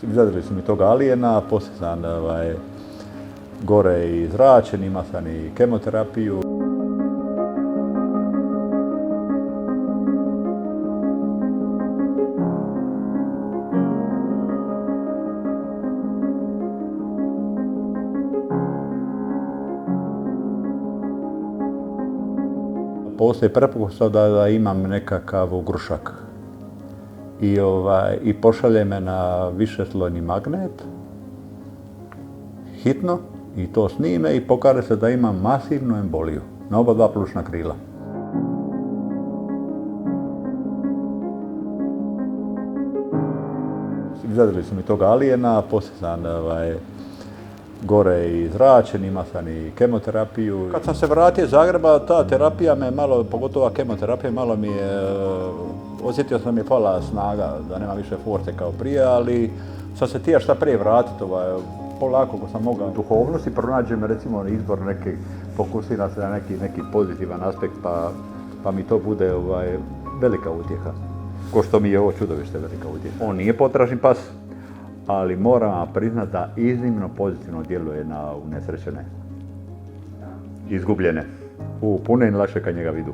Izadili su mi tog alijena, poslije sam gore i zračen, imao sam i kemoterapiju. Postoji pretpostavka da imam nekakav ugrušak i pošalje me na višeslojni magnet hitno i to snime i pokaže se da imam masivnu emboliju na oba dva plućna krila. Izadili su mi tog alijena, poslije sam gore i zračen, imao sam i kemoterapiju. Kad sam se vratio iz Zagreba, ta terapija me malo, pogotovo kemoterapija, malo mi je, osjetio sam mi je pala snaga, da nema više force kao prije, ali sam se htio šta prije vratiti, polako ko sam mogao duhovnosti, pronađem recimo izbor neki, fokusiram se na neki pozitivan aspekt, pa mi to bude velika utjeha. Ko što mi je ovo čudovište velika utjeha. On nije potražni pas, ali moram vam priznati da iznimno pozitivno djeluje na unesrećene, izgubljene. Puno im lakše kad njega vidu.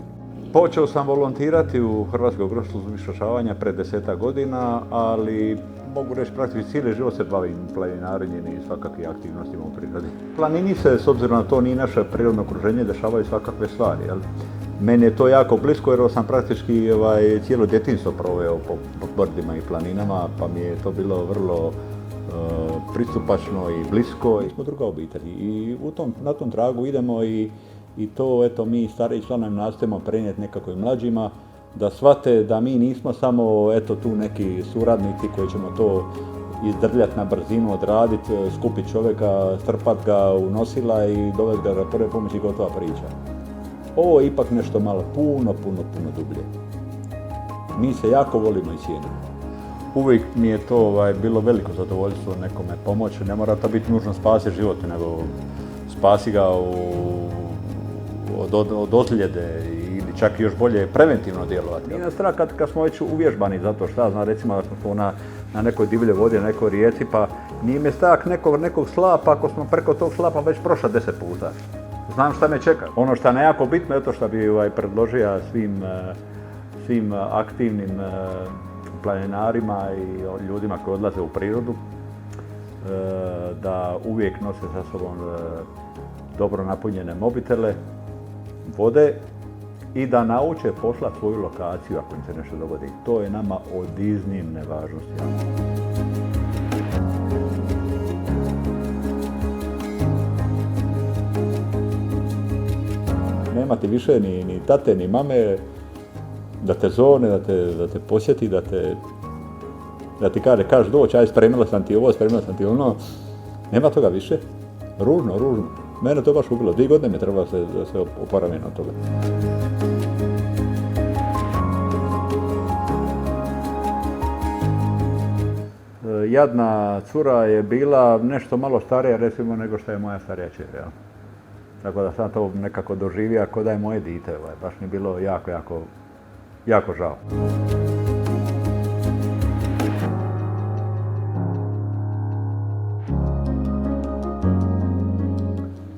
Počeo sam volontirati u Hrvatskoj društvu spašavanja pred 10-ak godina, ali mogu reći praktički cijeli život se bavim planinarenjem i svakakvim aktivnostima u prirodi. Planini se, s obzirom na to nije naše prirodno okruženje, dešavaju svakakve stvari. Jel? Meni je to jako blisko jer sam praktički cijelo djetinjstvo proveo po brdima i planinama, pa mi je to bilo vrlo pristupačno i blisko. Mi smo druga obitelj i na tom tragu idemo i to eto mi stariji članovi nastojimo prenijeti nekako i mlađima da shvate da mi nismo samo eto tu neki suradnici koji ćemo to izdrljati na brzinu, odraditi, skupiti čovjeka, strpati ga u nosila i dovesti ga do prve pomoći i gotova priča. Ovo je ipak nešto malo puno dublje. Mi se jako volimo i cijenimo. Uvijek mi je to bilo veliko zadovoljstvo nekome pomoći. Ne mora to biti nužno spasi život, nego spasi ga od ozljede ili čak još bolje preventivno djelovati. Nije nas strah kad smo već uvježbani za to, šta znam, recimo da smo na nekoj divljoj vodi, na nekoj rijeci, pa nije mi strah nekog slapa ako smo preko tog slapa već prošla 10 puta. Znam šta me čeka. Ono što je nejako bitno je to što bi predložio svim aktivnim planinarima i ljudima koji odlaze u prirodu da uvijek nose sa sobom dobro napunjene mobitele, vode i da nauče poslati svoju lokaciju ako im se nešto dogodi. To je nama od iznimne važnosti. Nema ti više ni tate, ni mame da te zove, da te posjeti, da ti kaže doći, aj spremila sam ti ovo, spremila sam ti ono. Nema toga više. Ružno. Mene to baš ubilo. 2 godine mi treba da se oporavim od toga. Jadna cura je bila nešto malo starija recimo nego što je moja starija kćer. Tako da sam to nekako doživio kao da je moje dite. Baš mi je bilo jako žao.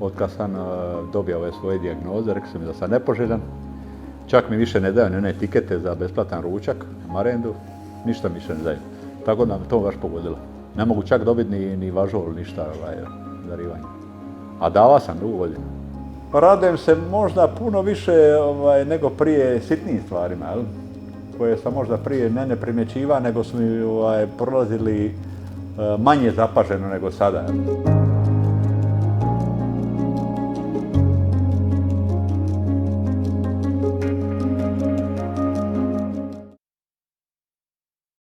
Otkad sam dobio ove svoje dijagnoze, rekli su mi da sam nepoželjan. Čak mi više ne daju ni one etikete za besplatan ručak, marendu, ništa mi više ne daju. Tako da me to baš pogodilo. Ne mogu čak dobiti ni važol, ništa darivanja. A dava sam dugo godina. Radujem se možda puno više nego prije sitnijim stvarima, koje sam možda prije ne primjećivao, nego su mi prolazili manje zapaženo nego sada.